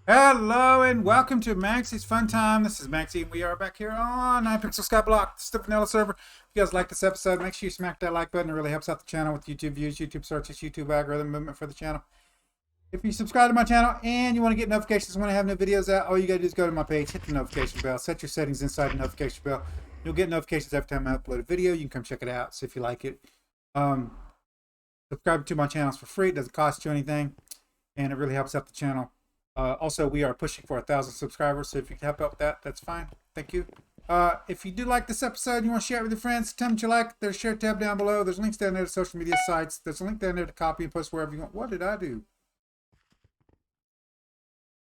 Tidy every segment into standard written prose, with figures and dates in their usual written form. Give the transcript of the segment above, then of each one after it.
Hello and welcome to Maxie's Fun Time. This is Maxie and we are back here on Hypixel Skyblock, the vanilla server. If you guys like this episode, make sure you smack that like button. It really helps out the channel with YouTube views, YouTube searches, YouTube algorithm movement for the channel. If you subscribe to my channel and you want to get notifications when I have new videos out, all you got to do is go to my page, hit the notification bell, set your settings inside the notification bell. You'll get notifications every time I upload a video. You can come check it out, see if you like it. Subscribe to my channels for free. It doesn't cost you anything and it really helps out the channel. Also, we are pushing for 1,000 subscribers, so if you can help out with that, that's fine. Thank you. If you do like this episode and you want to share it with your friends, tell them what you like. There's a share tab down below. There's links down there to social media sites. There's a link down there to copy and post wherever you want. What did I do?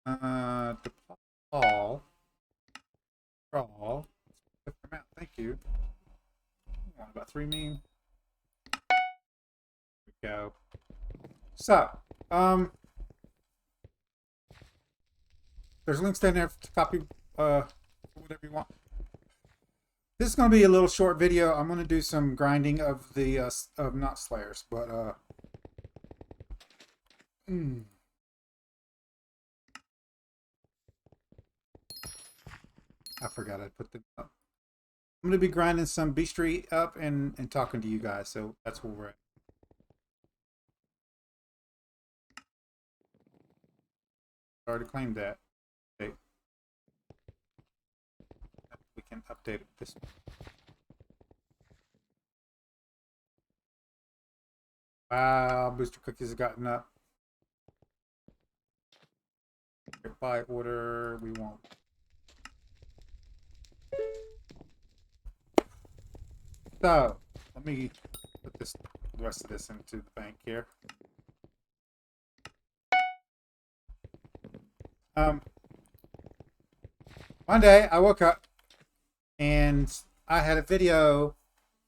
To Paul. Crawl. Thank you. What about 3 mean? There we go. So, there's links down there to copy whatever you want. This is going to be a little short video. I'm going to do some grinding of the of not slayers, but I forgot I put them up. I'm going to be grinding some beastry up and talking to you guys, so that's where we're at. I already claimed that. Okay. We can update it this way. Wow, booster cookies have gotten up. Buy order, we won't. So, let me put the rest of this into the bank here. One day I woke up and I had a video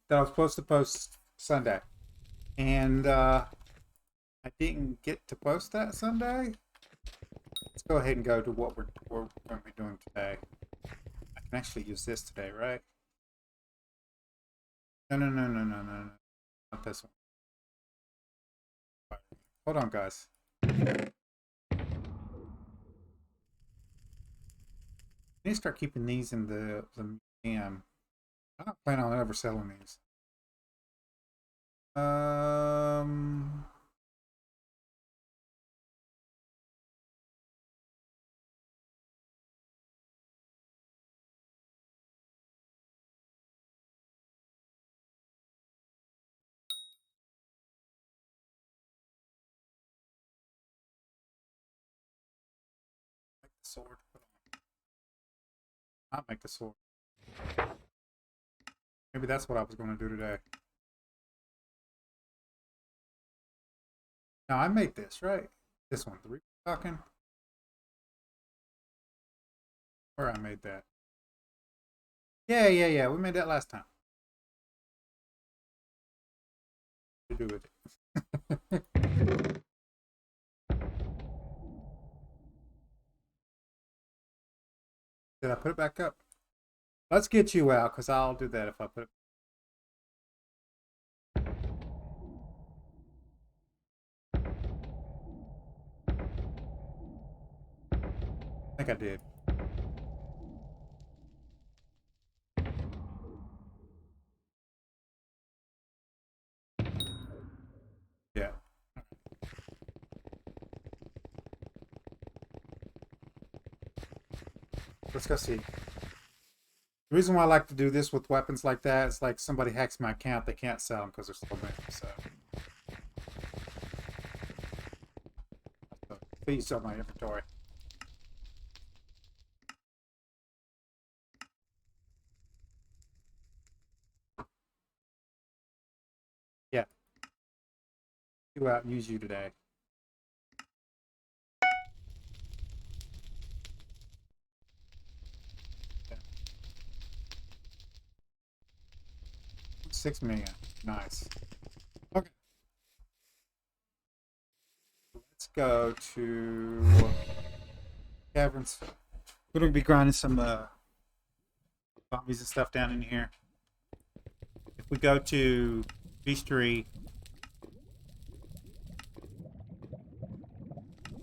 that I was supposed to post Sunday, and I didn't get to post that Sunday. Let's go ahead and go to what we're going to be doing today. I can actually use this today, right? No, not this one. Hold on, guys. I need to start keeping these in the museum. I don't plan on ever selling these. Make the sword. Not make the sword. Maybe that's what I was going to do today. Now I made this, right? This one, the Reaper Falchion. Where I made that. Yeah. We made that last time. To do with it. Did I put it back up? Let's get you out, because I'll do that if I put it. I think I did. Yeah. Let's go see. The reason why I like to do this with weapons like that is like somebody hacks my account, they can't sell them because they're still banned. So please sell my inventory. Yeah. Go out and use you today. Yeah. 6 million. Nice. Okay. Let's go to caverns. We're going to be grinding some zombies and stuff down in here. If we go to Beastery,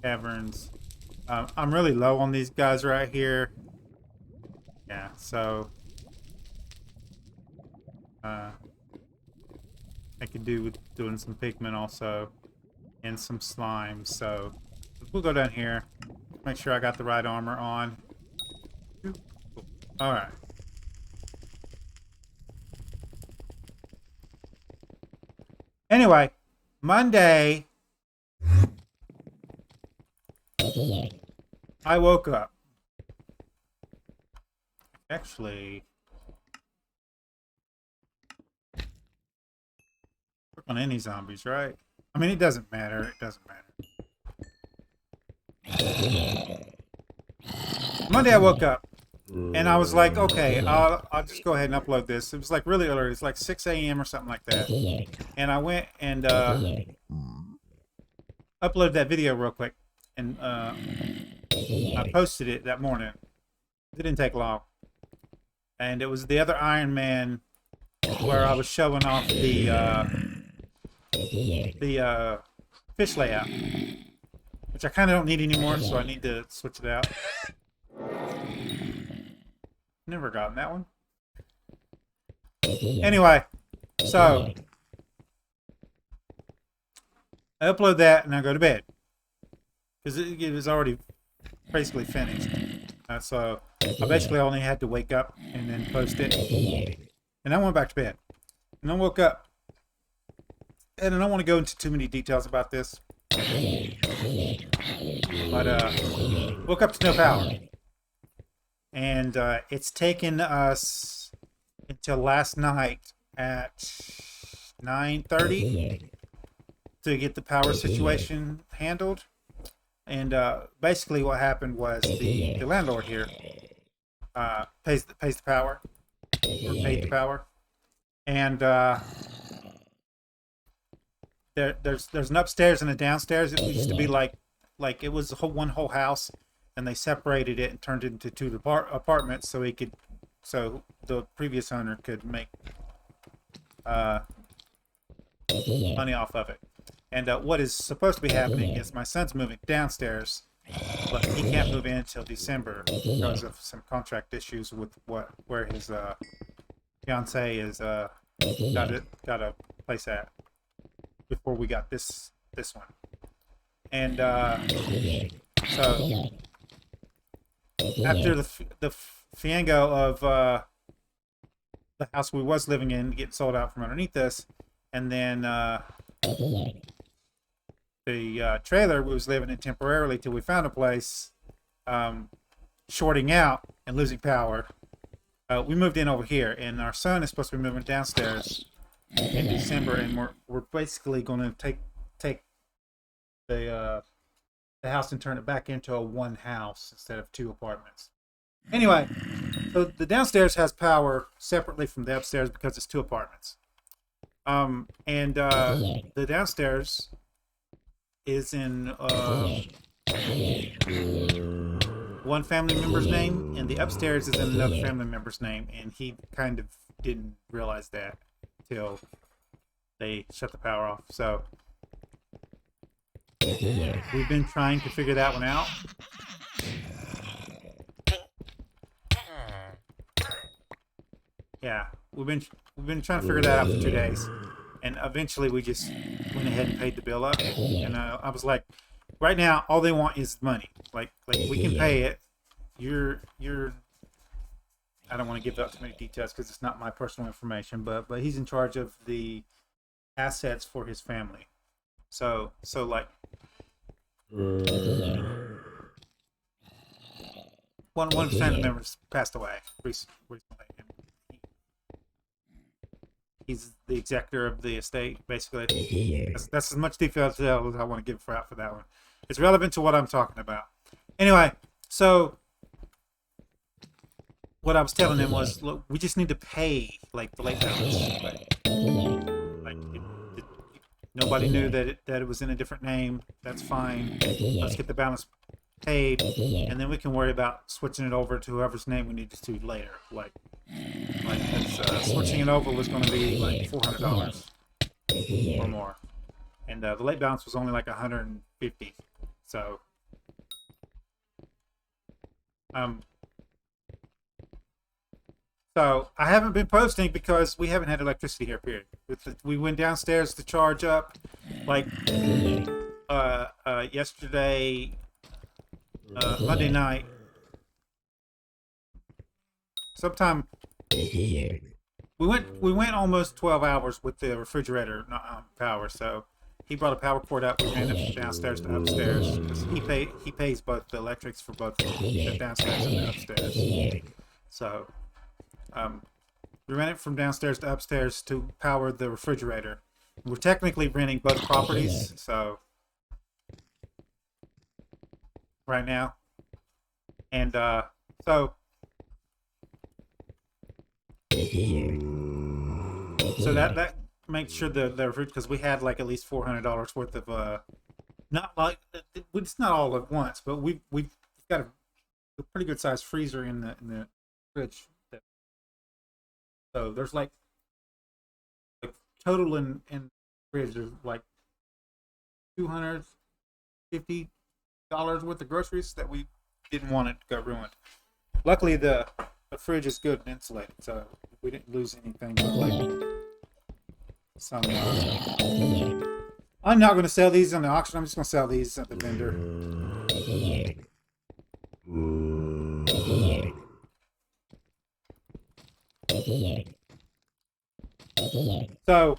Caverns, I'm really low on these guys right here. Yeah, so I could do with doing some pigment also and some slime. So we'll go down here, make sure I got the right armor on. All right. Anyway, Monday, I woke up. Actually, work on any zombies, right? I mean, it doesn't matter. It doesn't matter. Monday, I woke up, and I was like, okay, I'll just go ahead and upload this. It was like really early. It's like 6 a.m. or something like that. And I went and uploaded that video real quick. And I posted it that morning. It didn't take long. And it was the other Iron Man where I was showing off the fish layout, which I kind of don't need anymore, so I need to switch it out. Never gotten that one. Anyway, so I upload that and I go to bed because it was already basically finished. So I basically only had to wake up and then post it, and I went back to bed. And I woke up, and I don't want to go into too many details about this, but woke up to no power. And it's taken us until last night at 9:30 to get the power situation handled. And basically what happened was the landlord here pays the power, or paid the power. And there's an upstairs and a downstairs. It used to be like it was one whole house, and they separated it and turned it into two apartments so the previous owner could make money off of it. And what is supposed to be happening is my son's moving downstairs, but he can't move in until December because of some contract issues with where his fiance is got a place at before we got this one. And so after the fiango of the house we was living in getting sold out from underneath us, and then the trailer we was living in temporarily till we found a place, shorting out and losing power, we moved in over here, and our son is supposed to be moving downstairs in December, and we're basically going to take the house and turn it back into a one house instead of two apartments. Anyway, so the downstairs has power separately from the upstairs because it's two apartments. And the downstairs is in one family member's name, and the upstairs is in another family member's name, and he kind of didn't realize that till they shut the power off. So we've been trying to figure that one out. Yeah, we've been trying to figure that out for 2 days, and eventually we just went ahead and paid the bill up. And I was like, right now all they want is money. Like we can pay it. You're I don't want to give out too many details because it's not my personal information, but he's in charge of the assets for his family. So like one family member passed away recently. He's the executor of the estate, basically. That's as much detail as I want to give out for that one. It's relevant to what I'm talking about. Anyway, so what I was telling him was, look, we just need to pay like the late balance. Nobody knew that it was in a different name. That's fine. Let's get the balance paid, and then we can worry about switching it over to whoever's name we need to later. Like switching it over was going to be like $400 or more, and the late balance was only like $150. So Um, so I haven't been posting because we haven't had electricity here. Period. We went downstairs to charge up, like yesterday, Monday night. Sometime we went almost 12 hours with the refrigerator not power. So he brought a power cord up. We ran it from downstairs to upstairs because he pays both the electrics for both the downstairs and the upstairs. So we ran it from downstairs to upstairs to power the refrigerator. We're technically renting both properties, so right now, and so that makes sure the because we had like at least $400 worth of not like it's not all at once, but we've got a pretty good sized freezer in the fridge. So there's like total in fridge there's like $250 worth of groceries that we didn't want it to go ruined. Luckily the fridge is good and insulated, so we didn't lose anything. But like some, I'm not going to sell these on the auction. I'm just going to sell these at the vendor. So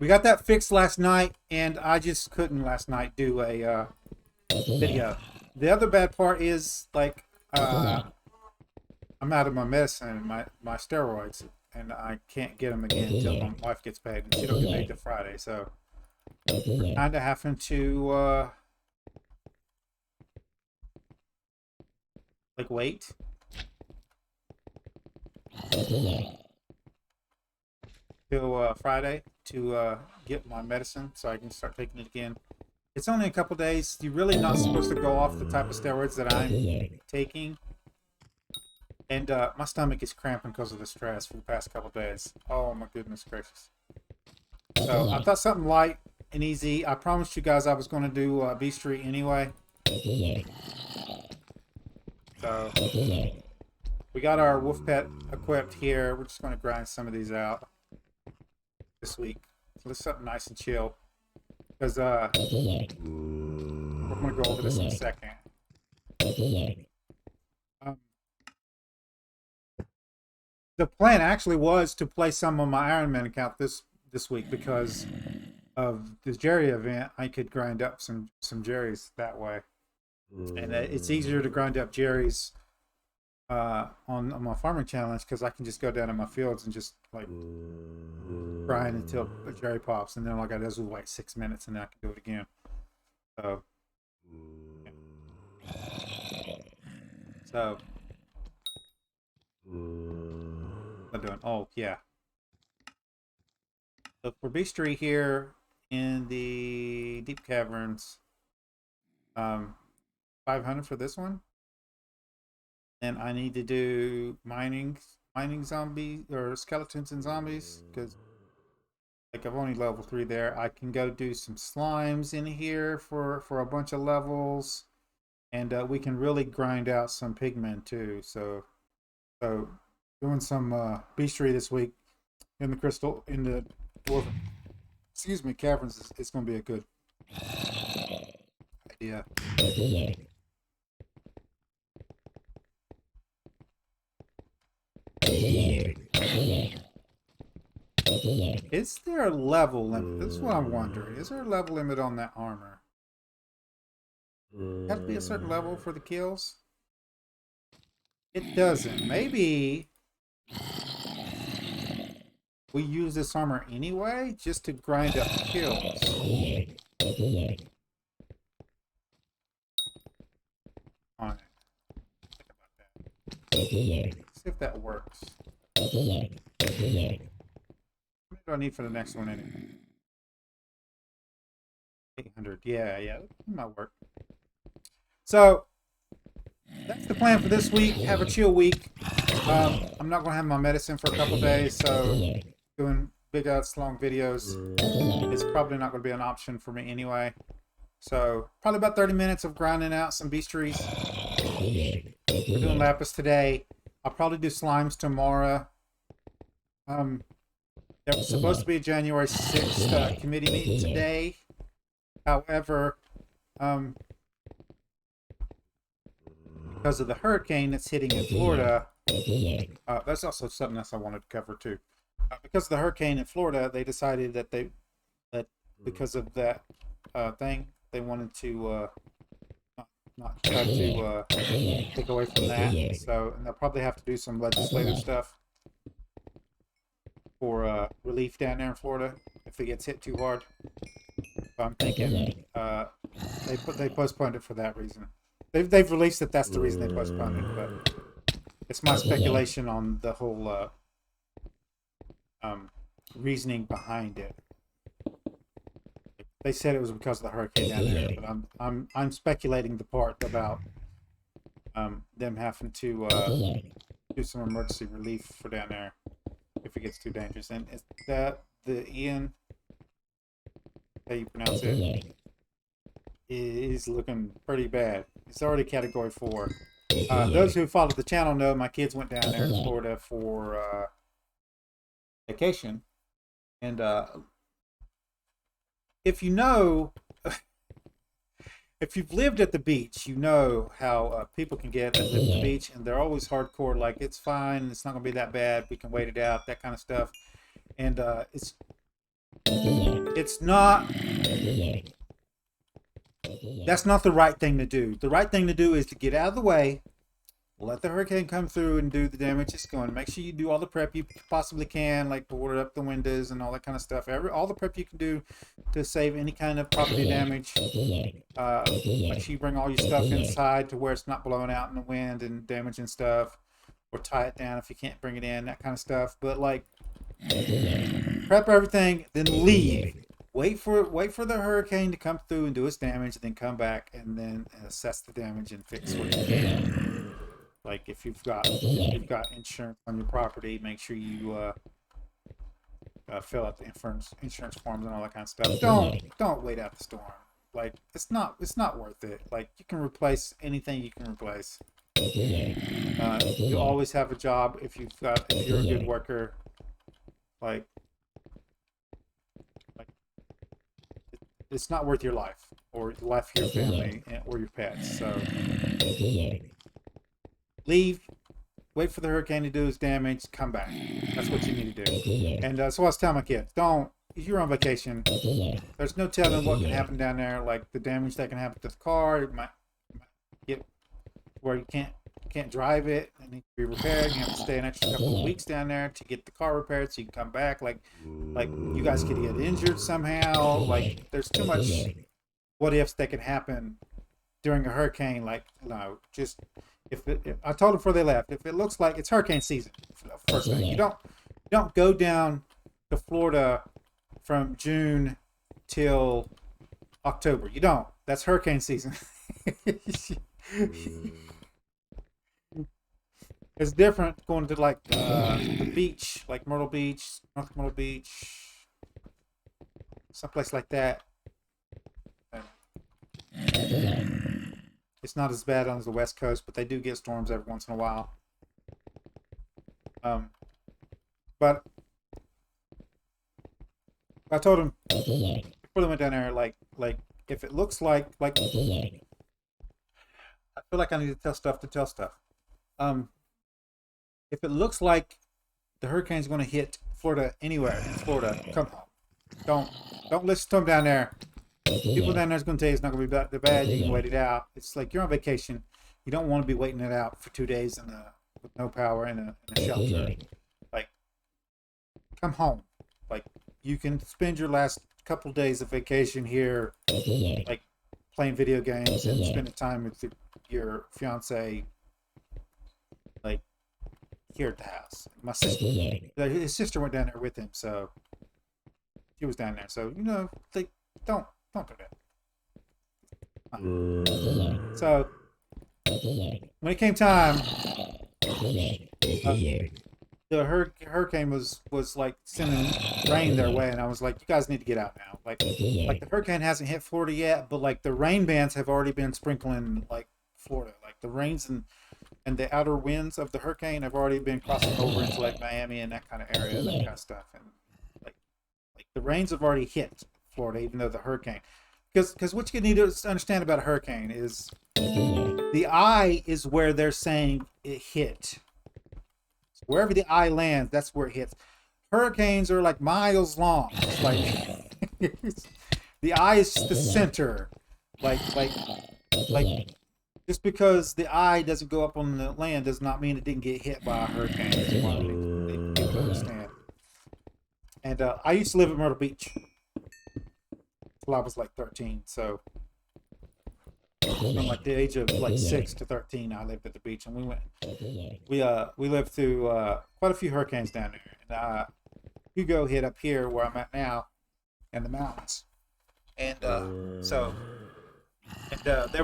we got that fixed last night, and I just couldn't last night do a video. The other bad part is like I'm out of my medicine, my steroids, and I can't get them again until my wife gets paid, and she don't get paid till Friday. So we're kind of having to like wait. Till Friday to get my medicine so I can start taking it again. It's only a couple days. You're really not supposed to go off the type of steroids that I'm taking. And my stomach is cramping because of the stress for the past couple days. Oh my goodness gracious. So I thought something light and easy. I promised you guys I was going to do B Street anyway. So we got our wolf pet equipped here. We're just going to grind some of these out this week. So this is something nice and chill. Because we're going to go over this in a second. The plan actually was to play some on my Iron Man account this week because of the Jerry event. I could grind up some Jerry's that way. And it's easier to grind up Jerry's on my farming challenge because I can just go down in my fields and just like grind until a Jerry pops, and then all I got to do is wait 6 minutes and then I can do it again. So I'm doing, oh yeah. So for B Street here in the deep caverns, 500 for this one. And I need to do mining zombies or skeletons and zombies because like I've only level 3 there. I can go do some slimes in here for a bunch of levels, and we can really grind out some pigmen too. So doing some beastry this week in the dwarf, caverns is going to be a good idea. Is there a level limit? This is what I'm wondering. Is there a level limit on that armor? Has to be a certain level for the kills? It doesn't. Maybe we use this armor anyway just to grind up kills. Alright. Think about that. See if that works. What do I need for the next one anyway? 800. Yeah, that might work. So that's the plan for this week. Have a chill week. I'm not going to have my medicine for a couple days, so doing big ass long videos is probably not going to be an option for me anyway. So probably about 30 minutes of grinding out some beastries. We're doing lapis today. I'll probably do slimes tomorrow. There was supposed to be a January 6th committee meeting today. However, because of the hurricane that's hitting in Florida, that's also something else I wanted to cover too. Because of the hurricane in Florida, they decided that because of that thing, they wanted to not try to take away from that. So, and they'll probably have to do some legislative stuff for relief down there in Florida if it gets hit too hard. So I'm thinking they postponed it for that reason. They've released that that's the reason they postponed it, but it's my speculation on the whole reasoning behind it. They said it was because of the hurricane down there, but I'm speculating the part about them having to do some emergency relief for down there if it gets too dangerous. And is that the Ian, how you pronounce it, is looking pretty bad. It's already Category 4. Those who follow the channel know my kids went down there to Florida for vacation, and if you know, if you've lived at the beach, you know how people can get at the beach, and they're always hardcore, like, it's fine, it's not going to be that bad, we can wait it out, that kind of stuff. And it's not, that's not the right thing to do. The right thing to do is to get out of the way, let the hurricane come through and do the damage it's going. Make sure you do all the prep you possibly can, like board up the windows and all that kind of stuff. All the prep you can do to save any kind of property damage. Make sure you bring all your stuff inside to where it's not blowing out in the wind and damaging stuff, or tie it down if you can't bring it in, that kind of stuff. But like, prep everything, then leave. Wait for the hurricane to come through and do its damage, and then come back and then assess the damage and fix what you can. Like if you've got insurance on your property, make sure you fill out the insurance forms and all that kind of stuff. Don't wait out the storm. Like it's not worth it. Like you can replace anything you can replace. You always have a job if you're a good worker. Like it's not worth your life or the life of your family or your pets. So leave, wait for the hurricane to do its damage, come back. That's what you need to do. And so I was telling my kids, if you're on vacation, there's no telling what can happen down there. Like the damage that can happen to the car, it might get where you can't drive it, it needs to be repaired. You have to stay an extra couple of weeks down there to get the car repaired so you can come back. Like you guys could get injured somehow. Like there's too much what ifs that can happen during a hurricane. Like just if I told them before they left, if it looks like it's hurricane season, first thing, you don't go down to Florida from June till October. You don't. That's hurricane season. It's different going to like the beach, like Myrtle Beach, North Myrtle Beach, someplace like that. It's not as bad on the West Coast, but they do get storms every once in a while. But I told him before they went down there, like if it looks like I feel like I need to tell stuff. If it looks like the hurricane's going to hit Florida anywhere in Florida, come home. Don't listen to them down there. People down there's going to tell you it's not going to be that bad. You can wait it out. It's like you're on vacation. You don't want to be waiting it out for 2 days with no power in a shelter. Like, come home. Like, you can spend your last couple of days of vacation here, like playing video games and spending time with your fiance, like here at the house. My sister, his sister went down there with him, so she was down there. So they don't do that. So when it came time, the hurricane was like sending rain their way, and I was like, you guys need to get out now. Like the hurricane hasn't hit Florida yet, but like the rain bands have already been sprinkling like Florida. Like the rains and the outer winds of the hurricane have already been crossing over into like Miami and that kind of area, that kind of stuff. And like the rains have already hit Florida, even though the hurricane. Because what you need to understand about a hurricane is the eye is where they're saying it hit. So wherever the eye lands, that's where it hits. Hurricanes are like miles long. It's like the eye is the center. Like just because the eye doesn't go up on the land does not mean it didn't get hit by a hurricane. That's what people understand. And I used to live at Myrtle Beach till I was like 13. So from like the age of like 6 to 13, I lived at the beach, and we lived through quite a few hurricanes down there. And Hugo hit up here where I'm at now, in the mountains, and there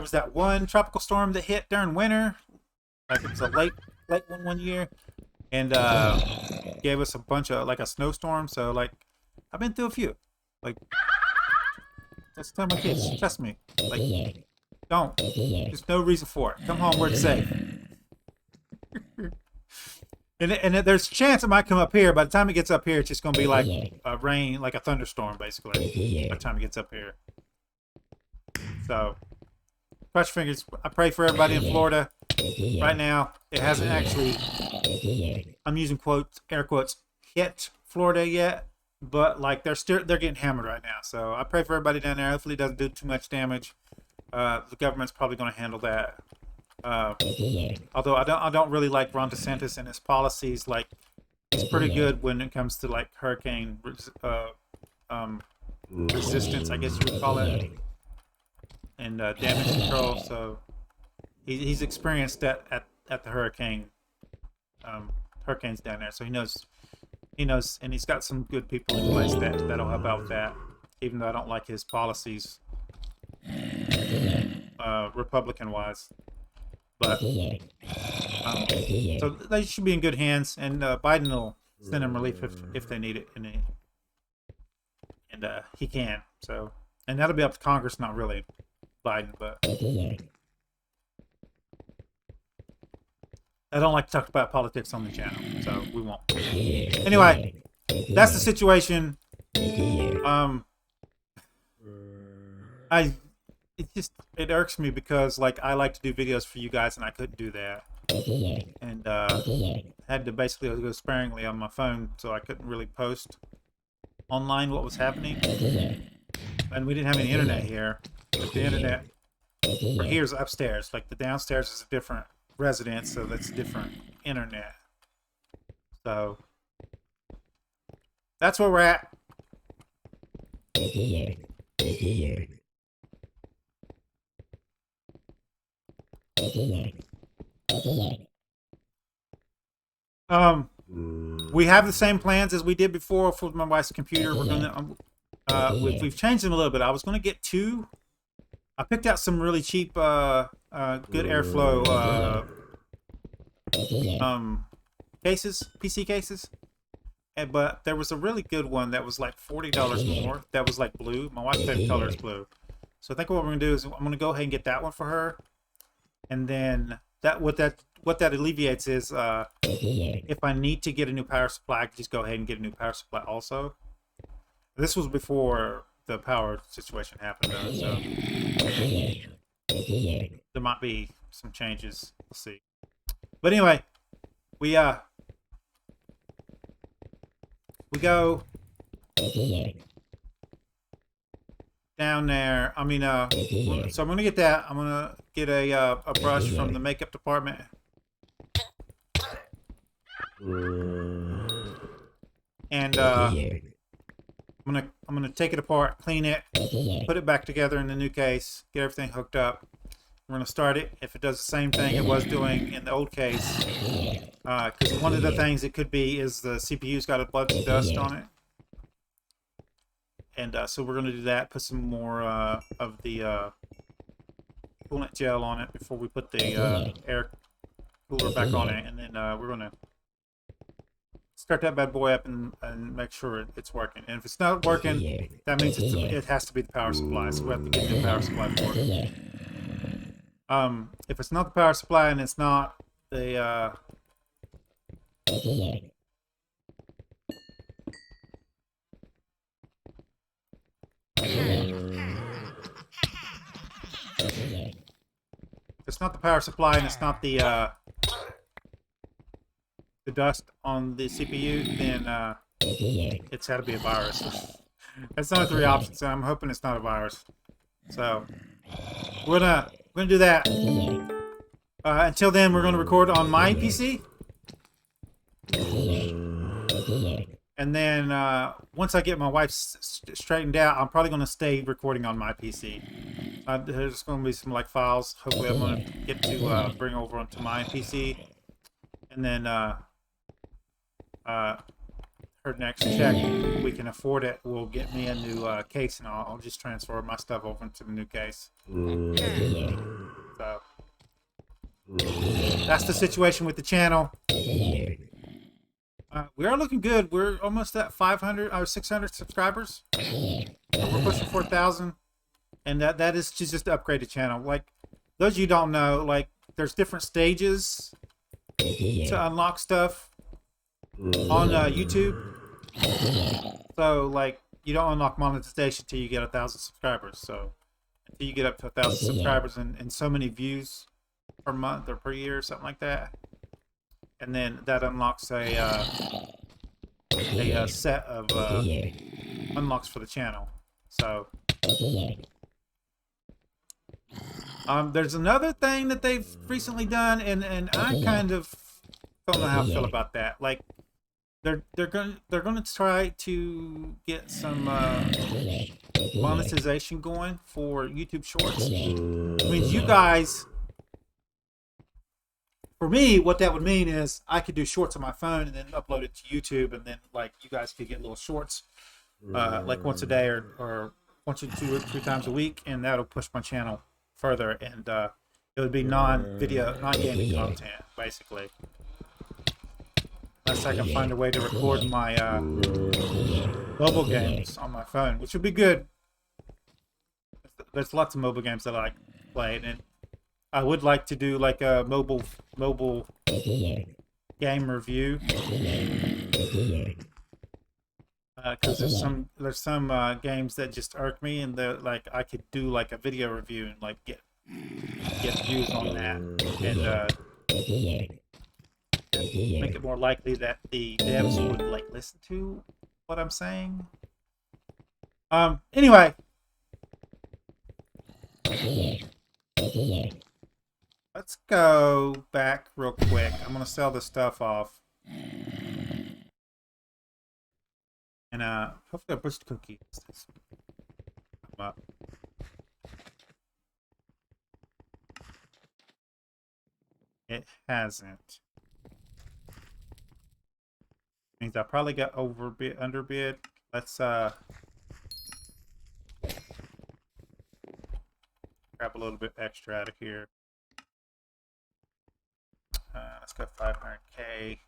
was that one tropical storm that hit during winter, like it was a late one year, and gave us a bunch of like a snowstorm. So like I've been through a few. Like just tell my kids, trust me. Like don't. There's no reason for it. Come home where it's safe. And there's a chance it might come up here. By the time it gets up here, it's just going to be like a rain, like a thunderstorm, basically. By the time it gets up here. So, cross your fingers. I pray for everybody in Florida. Right now, it hasn't actually, I'm using quotes, air quotes, hit Florida yet. But like they're getting hammered right now. So I pray for everybody down there. Hopefully it doesn't do too much damage. The government's probably going to handle that. Although I don't really like Ron DeSantis and his policies. Like he's pretty good when it comes to like hurricane resistance, I guess you would call it, and damage control. So he's experienced that at the hurricanes down there. So he knows, and he's got some good people in place that'll help out with that. Even though I don't like his policies, Republican wise. But so they should be in good hands, and Biden will send them relief if they need it, and he can. So, and that'll be up to Congress, not really Biden. But I don't like to talk about politics on the channel, so we won't. Anyway, that's the situation. It irks me because like I like to do videos for you guys and I couldn't do that, and had to basically go sparingly on my phone, so I couldn't really post online what was happening. And we didn't have any internet here. Like the internet for here is upstairs. Like the downstairs is a different residence, so that's different internet. So that's where we're at. We have the same plans as we did before for my wife's computer. We're gonna we've changed them a little bit. I was gonna get two. I picked out some really cheap good airflow cases, PC cases. But there was a really good one that was like $40 more. That was like blue. My wife's favorite color is blue. So I think what we're gonna do is I'm gonna go ahead and get that one for her. And then what that alleviates is if I need to get a new power supply, I can just go ahead and get a new power supply also. This was before the power situation happened, though, so there might be some changes. We'll see. But anyway, we go down there. I mean, so I'm gonna get that. I'm gonna get a brush from the makeup department. And I'm gonna take it apart, clean it, put it back together in the new case, get everything hooked up. We're gonna start it. If it does the same thing it was doing in the old case, because one of the things it could be is the CPU's got a bunch of dust on it. And so we're going to do that, put some more of the coolant gel on it before we put the air cooler back on it. And then we're going to start that bad boy up and make sure it's working. And if it's not working, that means it has to be the power supply. So we have to get the power supply for it. If it's not the power supply and it's not the it's not the power supply and it's not the dust on the CPU, then it's had to be a virus. That's only 3 options, so I'm hoping it's not a virus. So we're gonna do that. Until then, we're gonna record on my PC, and then once I get my wife straightened out, I'm probably gonna stay recording on my PC. There's gonna be some like files. Hopefully, I'm gonna get to bring over onto my PC, and then her next check, we can afford it, will get me a new case, and I'll just transfer my stuff over into the new case. So that's the situation with the channel. We are looking good. We're almost at 500 or 600 subscribers. We're pushing 4,000, and that is just to upgrade the channel. Like, those of you don't know, like, there's different stages to unlock stuff on YouTube. So, like, you don't unlock monetization until you get 1,000 subscribers. So until you get up to 1,000 subscribers and so many views per month or per year or something like that, and then that unlocks a set of unlocks for the channel. So there's another thing that they've recently done, and I kind of don't know how I feel about that. Like, they're gonna try to get some monetization going for YouTube Shorts. It means you guys, for me, what that would mean is I could do shorts on my phone and then upload it to YouTube, and then like you guys could get little shorts like once a day or once or 2 or 3 times a week, and that'll push my channel further, and it would be non-gaming content basically. Unless I can find a way to record my mobile games on my phone, which would be good. There's lots of mobile games that I like playing, and I would like to do like a mobile game review. Because there's some games that just irk me, and like I could do like a video review and like get views on that, and make it more likely that the devs would like listen to what I'm saying. Anyway, let's go back real quick. I'm gonna sell this stuff off, and hopefully I pushed cookies. Come up. It hasn't. Means I probably got underbid. Let's grab a little bit extra out of here. Let's go 500K.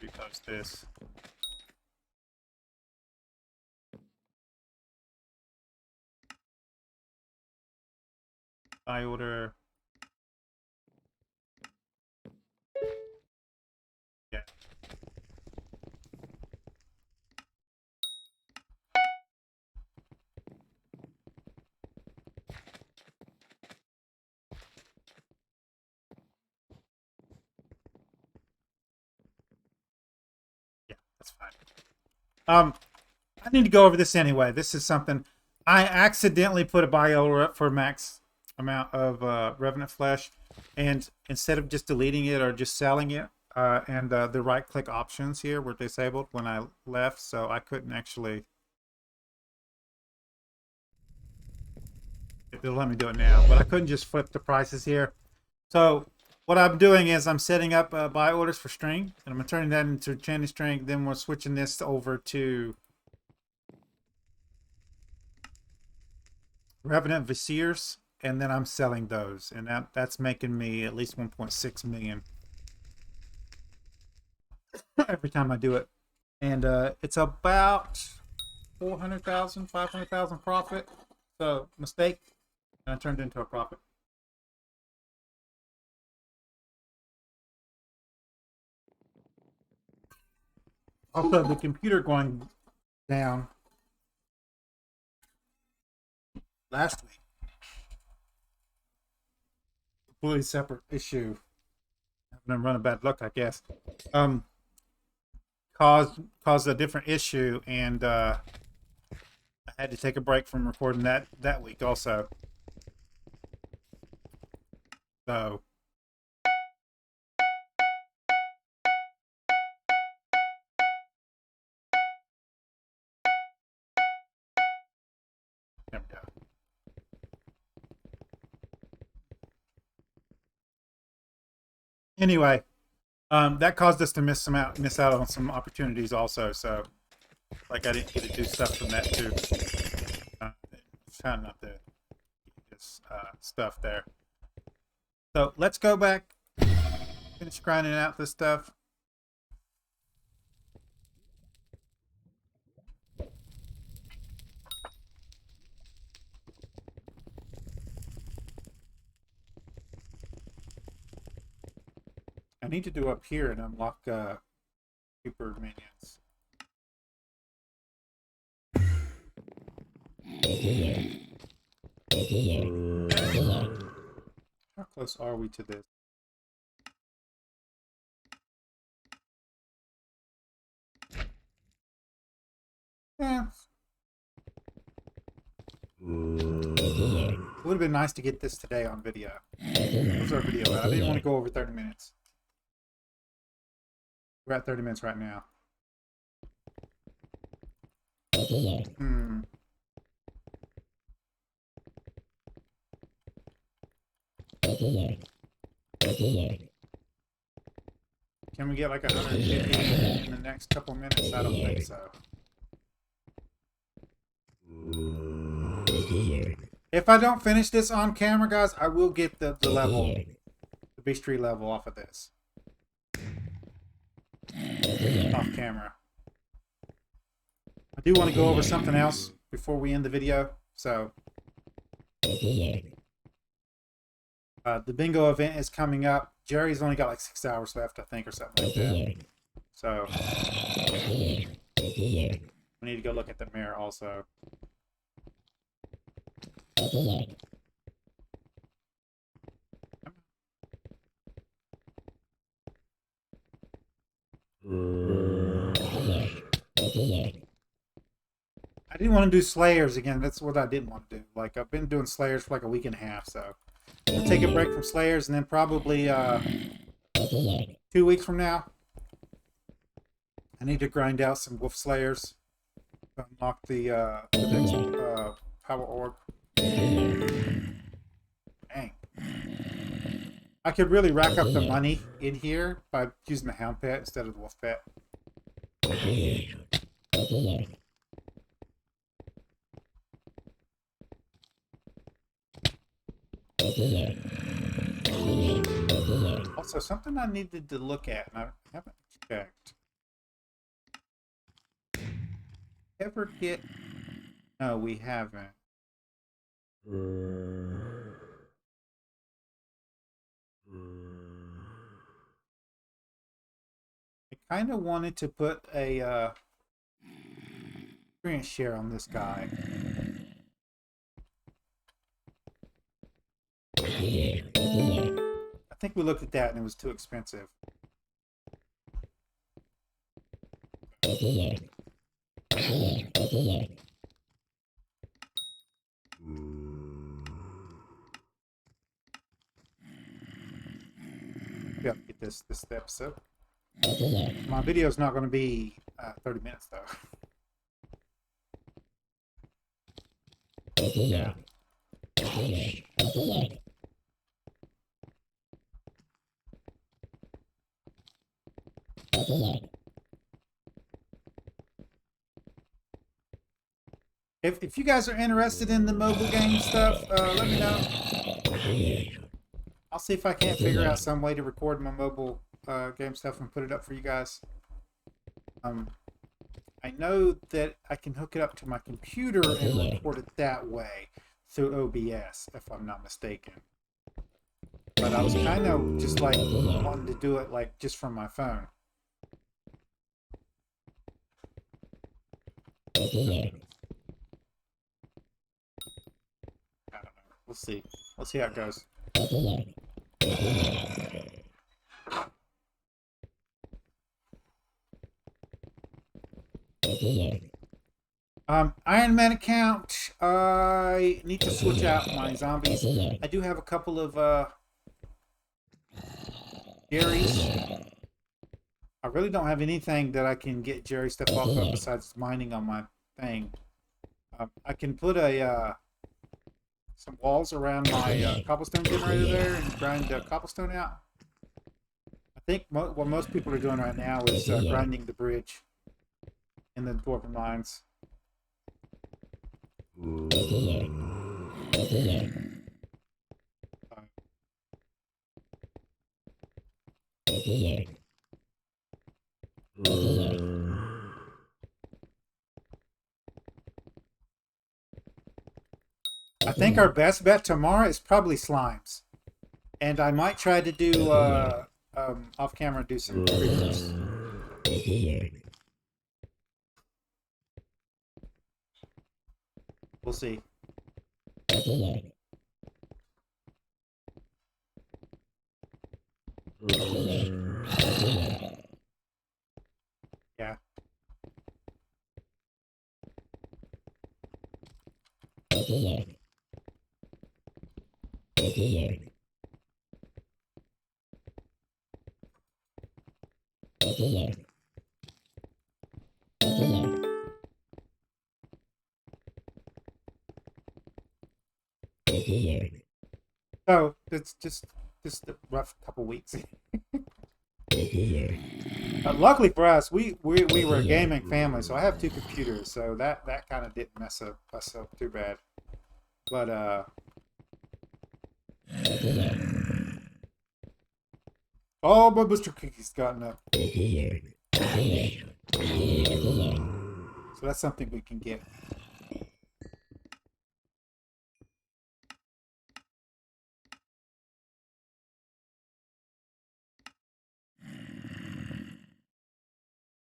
Repost this. Buy order. Yeah. Yeah, that's fine. I need to go over this anyway. This is something I accidentally put a buy order up for max amount of Revenant Flesh, and instead of just deleting it or just selling it, and the right click options here were disabled when I left, so I couldn't actually. It'll let me do it now, but I couldn't just flip the prices here. So what I'm doing is I'm setting up buy orders for string, and I'm turning that into chain string. Then we're switching this over to Revenant Viziers, and then I'm selling those, and that's making me at least 1.6 million every time I do it. And it's about 400,000, 500,000 profit. So mistake, and I turned it into a profit. Also, the computer going down last week. Completely separate issue. I've been running bad luck, I guess. Caused a different issue, and I had to take a break from recording that week also. So there we go. Anyway, that caused us to miss out on some opportunities also. So, like, I didn't get to do stuff from that too. Trying not to get this stuff there. So let's go back, finish grinding out this stuff. I need to do up here and unlock Reaper minions. How close are we to this? Yeah. It would have been nice to get this today on video. What's our video at? I didn't want to go over 30 minutes. We're at 30 minutes right now. Can we get like 150 in the next couple minutes? I don't think so. If I don't finish this on camera, guys, I will get the level, the beastry level off of this. Off camera. I do want to go over something else before we end the video. So, the bingo event is coming up. Jerry's only got like 6 hours left, I think, or something like that. So, we need to go look at the mirror also. I didn't want to do Slayers again. That's what I didn't want to do. Like, I've been doing Slayers for like a week and a half, so I'll take a break from Slayers, and then probably 2 weeks from now, I need to grind out some Wolf Slayers to unlock the next power orb. Dang. I could really rack up the money in here by using the Hound Pet instead of the Wolf Pet. Also, something I needed to look at, and I haven't checked. Ever get... No, we haven't. I kind of wanted to put a screen share on this guy. I think we looked at that and it was too expensive. Yeah, get this episode. My video is not going to be 30 minutes though. Yeah. If you guys are interested in the mobile game stuff, let me know. I'll see if I can't figure out some way to record my mobile game stuff and put it up for you guys. I know that I can hook it up to my computer and record it that way through OBS, if I'm not mistaken. But I was kind of just like wanting to do it like just from my phone. I don't know. We'll see. We'll see how it goes. Iron Man account. I need to switch out my zombies. I do have a couple of Jerry's. I really don't have anything that I can get Jerry stuff off of besides mining on my thing. I can put a some walls around my cobblestone generator there and grind the cobblestone out. I think what most people are doing right now is grinding the bridge in the dwarven mines. I think our best bet tomorrow is probably slimes, and I might try to do off camera do some creepers. We'll see. Yeah. So it's just a rough couple weeks. Luckily for us, we were a gaming family, so I have 2 computers, so that kind of didn't mess up too bad. But oh, but Mr. Cookie's gotten up. So that's something we can get.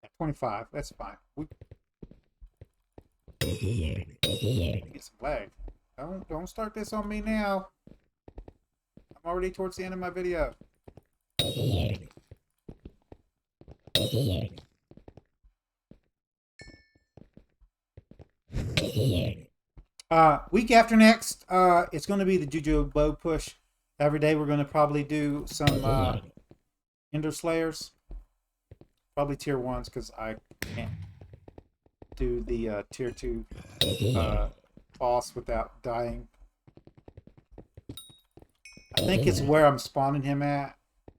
At 25, that's fine. We get some lag. Don't start this on me now. I'm already towards the end of my video. Week after next, it's going to be the Juju bow push. Every day we're going to probably do some Ender Slayers. Probably tier 1s because I can't do the tier 2 boss without dying. I think it's where I'm spawning him at.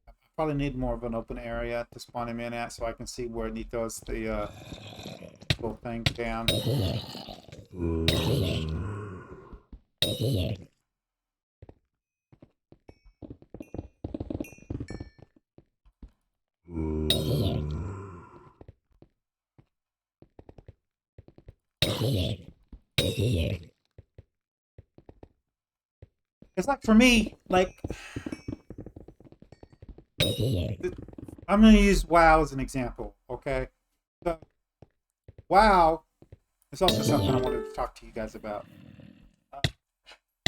I probably need more of an open area to spawn him in at so I can see where he throws the little thing down. It's like for me, like I'm going to use WoW as an example, okay? So, WoW is also something I wanted to talk to you guys about.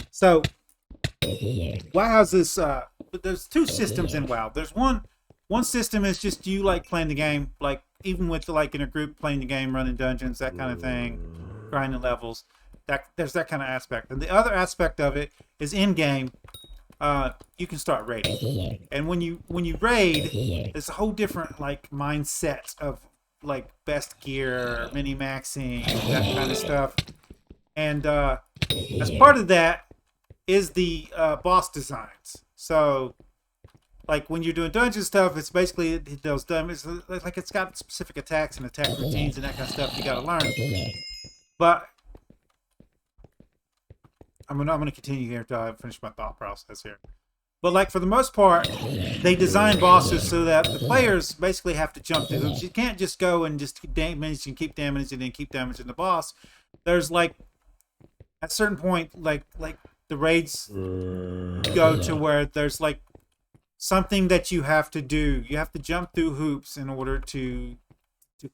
So, WoW has this, there's 2 systems in WoW. There's one system is just you like playing the game, like even with like in a group playing the game, running dungeons, that kind of thing, grinding levels. There's that kind of aspect. And the other aspect of it is in game. You can start raiding, and when you raid, it's a whole different like mindset of like best gear, mini maxing, that kind of stuff. And as part of that is the boss designs. So like when you're doing dungeon stuff, it's basically those dummies. Like it's got specific attacks and attack routines and that kind of stuff you got to learn. But I'm gonna continue here until I finish my thought process here. But like for the most part, they design bosses so that the players basically have to jump through hoops. You can't just go and just keep damaging and keep damaging the boss. There's like at a certain point, like the raids go to where there's like something that you have to do. You have to jump through hoops in order to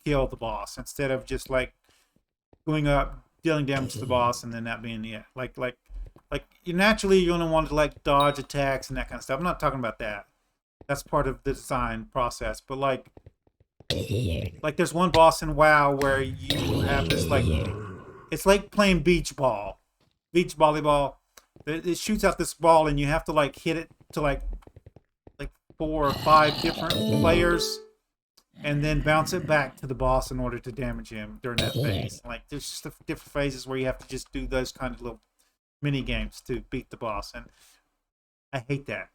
kill the boss instead of just like going up, dealing damage to the boss, and then that being it. Like you naturally you're gonna want to like dodge attacks and that kind of stuff. I'm not talking about that. That's part of the design process. But like there's one boss in WoW where you have this like it's like playing beach volleyball. It shoots out this ball and you have to like hit it to like 4 or 5 different players and then bounce it back to the boss in order to damage him during that phase. Like there's just different phases where you have to just do those kind of little mini games to beat the boss, and I hate that.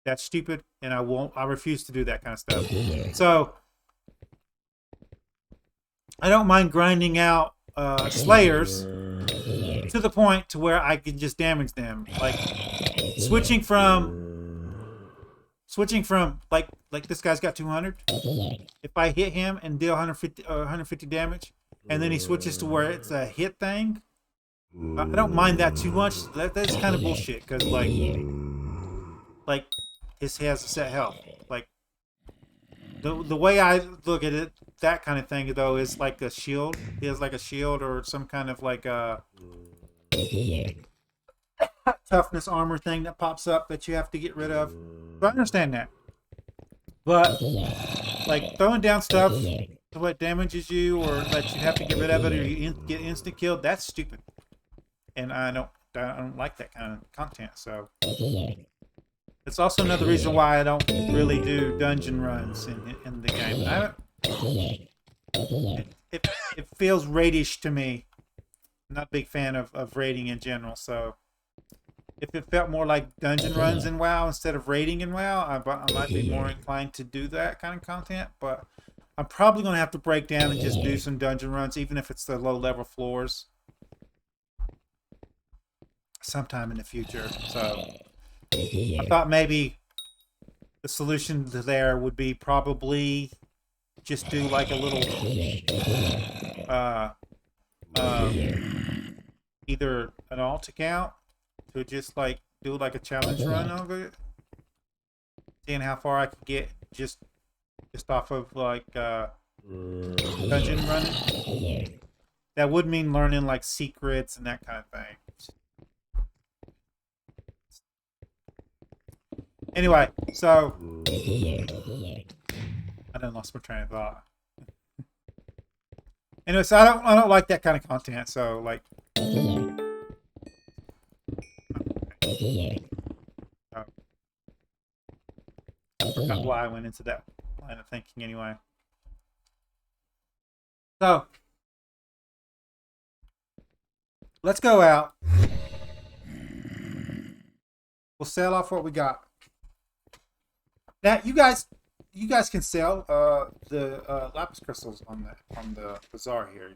That's stupid, and I refuse to do that kind of stuff. So I don't mind grinding out slayers to the point to where I can just damage them. Like switching from like this guy's got 200. If I hit him and deal 150 damage, and then he switches to where it's a hit thing, I don't mind that too much. That's kind of bullshit because like he has a set health. Like the way I look at it, that kind of thing though is like a shield. He has like a shield or some kind of like a toughness armor thing that pops up that you have to get rid of. But I understand that. But like throwing down stuff to what damages you or that you have to get rid of it or you get instant killed, that's stupid. And I don't like that kind of content. So it's also another reason why I don't really do dungeon runs in the game. It feels raidish to me. I'm not a big fan of raiding in general, so if it felt more like dungeon runs in WoW instead of raiding in WoW, I might be more inclined to do that kind of content. But I'm probably going to have to break down and just do some dungeon runs, even if it's the low-level floors, sometime in the future. So I thought maybe the solution to there would be probably just do like a little either an alt account to just like do like a challenge run of it, seeing how far I could get just off of like dungeon running. That would mean learning like secrets and that kind of thing. Anyway, so I done lost my train of thought. Anyway, so I don't like that kind of content. So like, I forgot why I went into that line of thinking. Anyway, so let's go out. We'll sell off what we got. Now, you guys can sell the lapis crystals on the bazaar here.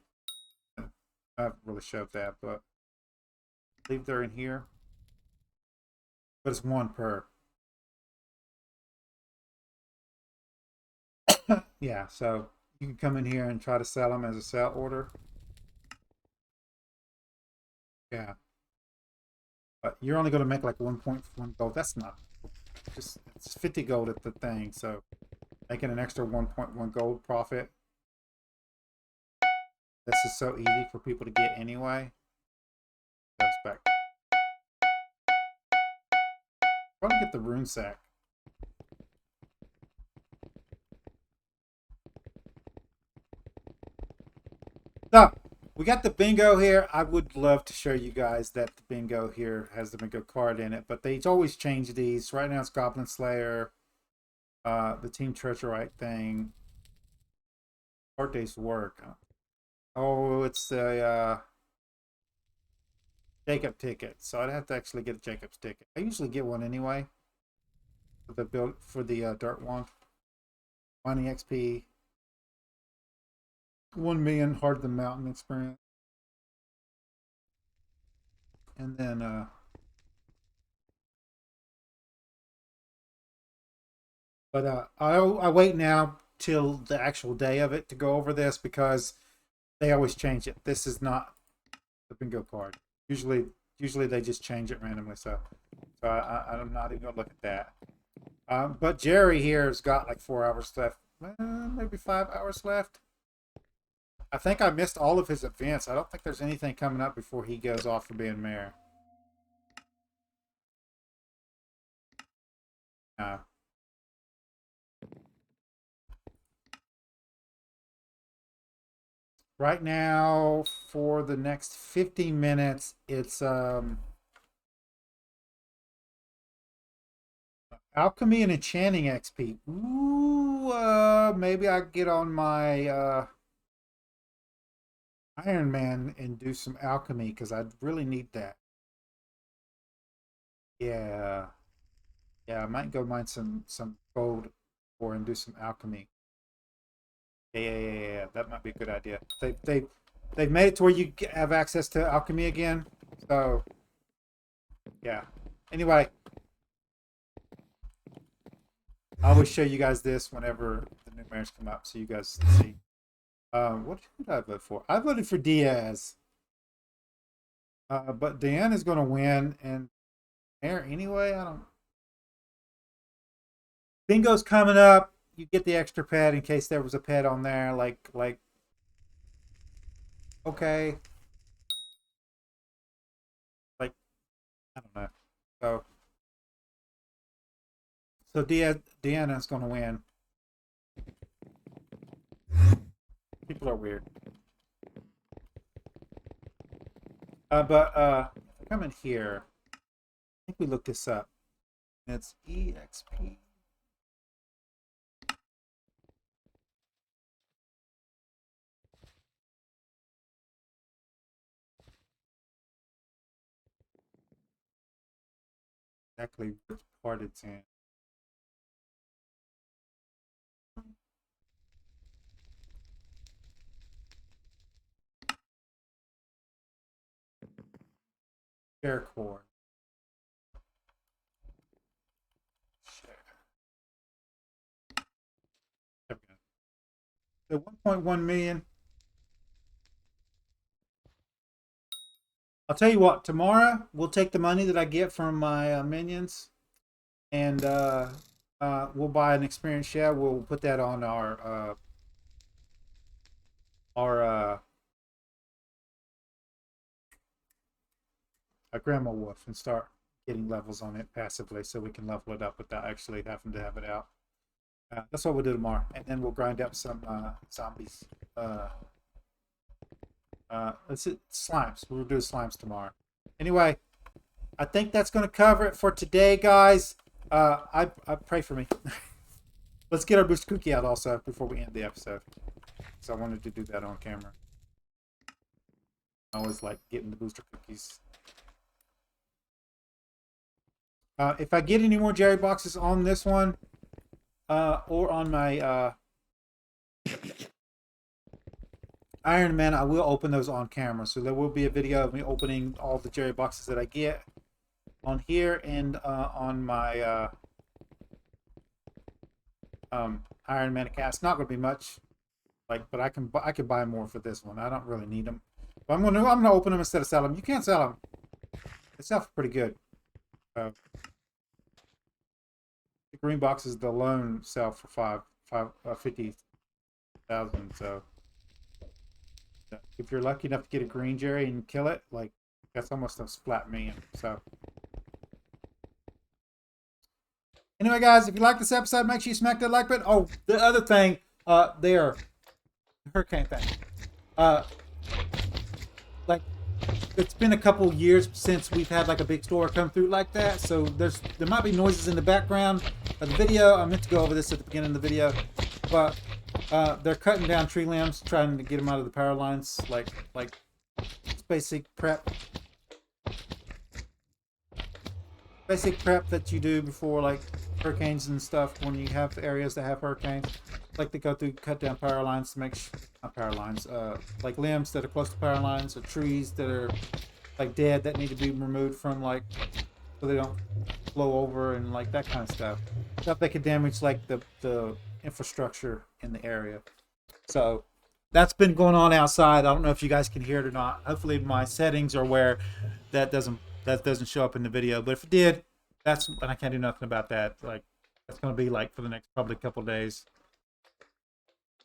I haven't really showed that, but I believe they're in here. But it's 1 per. Yeah, so you can come in here and try to sell them as a sell order. Yeah. But you're only going to make like 1.1 gold. That's not just, it's 50 gold at the thing, so making an extra 1.1 gold profit. This is so easy for people to get anyway. Goes back. Probably get the rune sack. So we got the bingo here. I would love to show you guys that the bingo here has the bingo card in it, but they always change these. Right now it's Goblin Slayer, the Team Treasurite thing, Hard Day's Work. Oh, it's the Jacob ticket. So I'd have to actually get a Jacob's ticket. I usually get one anyway for the build for the dirt one. Mining XP. 1 million Hard the Mountain experience. And then But I wait now till the actual day of it to go over this because they always change it. This is not the bingo card. Usually they just change it randomly. So I'm not even gonna look at that. But Jerry here has got like 4 hours left, maybe 5 hours left. I think I missed all of his events. I don't think there's anything coming up before he goes off for being mayor. Right now, for the next 15 minutes, it's alchemy and enchanting XP. Ooh, maybe I get on my Iron Man and do some alchemy because I really need that. Yeah, yeah, I might go mine some gold or and do some alchemy. Yeah. That might be a good idea. They've made it to where you have access to alchemy again. So yeah. Anyway, I always show you guys this whenever the new mayors come up, so you guys see. What did I vote for? I voted for Diaz. But Diane is going to win, and mayor anyway. I don't. Bingo's coming up. You get the extra pet in case there was a pet on there. Like. Okay. Like, I don't know. So Deanna's going to win. People are weird. But come in here. I think we looked this up. It's EXP. Exactly which part it's in. Share core. Share. There we go. So 1.1 million. I'll tell you what, tomorrow we'll take the money that I get from my minions and we'll buy an experience share. We'll put that on our Grandma Wolf and start getting levels on it passively so we can level it up without actually having to have it out. That's what we'll do tomorrow, and then we'll grind up some zombies. Let's see, slimes. We'll do slimes tomorrow. Anyway, I think that's going to cover it for today, guys. I pray for me. Let's get our booster cookie out also before we end the episode. So I wanted to do that on camera. I always like getting the booster cookies. If I get any more Jerry boxes on this one, or on my Iron Man, I will open those on camera. So there will be a video of me opening all the Jerry boxes that I get on here and on my Iron Man account. It's not going to be much, but I can buy more for this one. I don't really need them, but I'm gonna open them instead of sell them. You can't sell them. They sell pretty good. The green boxes, the alone sell for 50,000. So if you're lucky enough to get a green Jerry and kill it, like that's almost a splat million. So anyway, guys, if you like this episode, make sure you smack that like button. Oh, the other thing, there, hurricane thing. Like it's been a couple years since we've had like a big storm come through like that, so there might be noises in the background of the video. I meant to go over this at the beginning of the video, but they're cutting down tree limbs, trying to get them out of the power lines. Like it's basic prep that you do before like hurricanes and stuff. When you have areas that have hurricanes, like they go through, cut down power lines to make not power lines, like limbs that are close to power lines, or trees that are like dead that need to be removed from, like, so they don't blow over and like that kind of stuff. Stuff that could damage like the infrastructure in the area. So that's been going on outside. I don't know if you guys can hear it or not. Hopefully my settings are where that doesn't show up in the video. But if it did, and I can't do nothing about that. Like that's gonna be like for the next probably couple of days.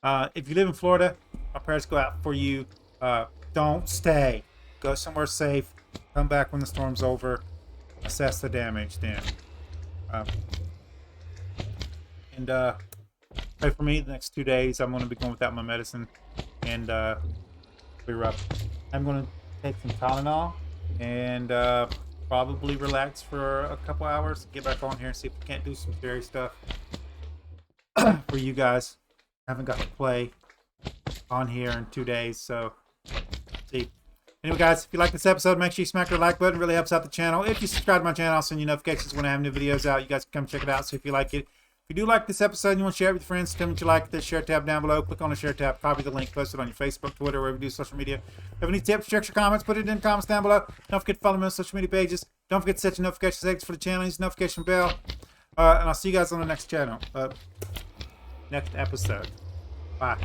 If you live in Florida, my prayers go out for you. Don't stay. Go somewhere safe. Come back when the storm's over. Assess the damage then. And pray for me the next 2 days. I'm going to be going without my medicine. And be rough. I'm going to take some Tylenol and probably relax for a couple hours. Get back on here and see if we can't do some serious stuff for you guys. I haven't got to play on here in 2 days, so see. Anyway, guys, if you like this episode, make sure you smack the like button. It really helps out the channel. If you subscribe to my channel, I'll send you notifications when I have new videos out. You guys can come check it out. So if you like it, if you do like this episode and you want to share it with your friends, tell me what you like. The share tab down below. Click on the share tab. Copy the link. Post it on your Facebook, Twitter, wherever you do social media. If you have any tips, tricks, or comments, put it in the comments down below. Don't forget to follow me on social media pages. Don't forget to set your notification settings for the channel. Use the notification bell. And I'll see you guys on the next channel. Next episode. Bye.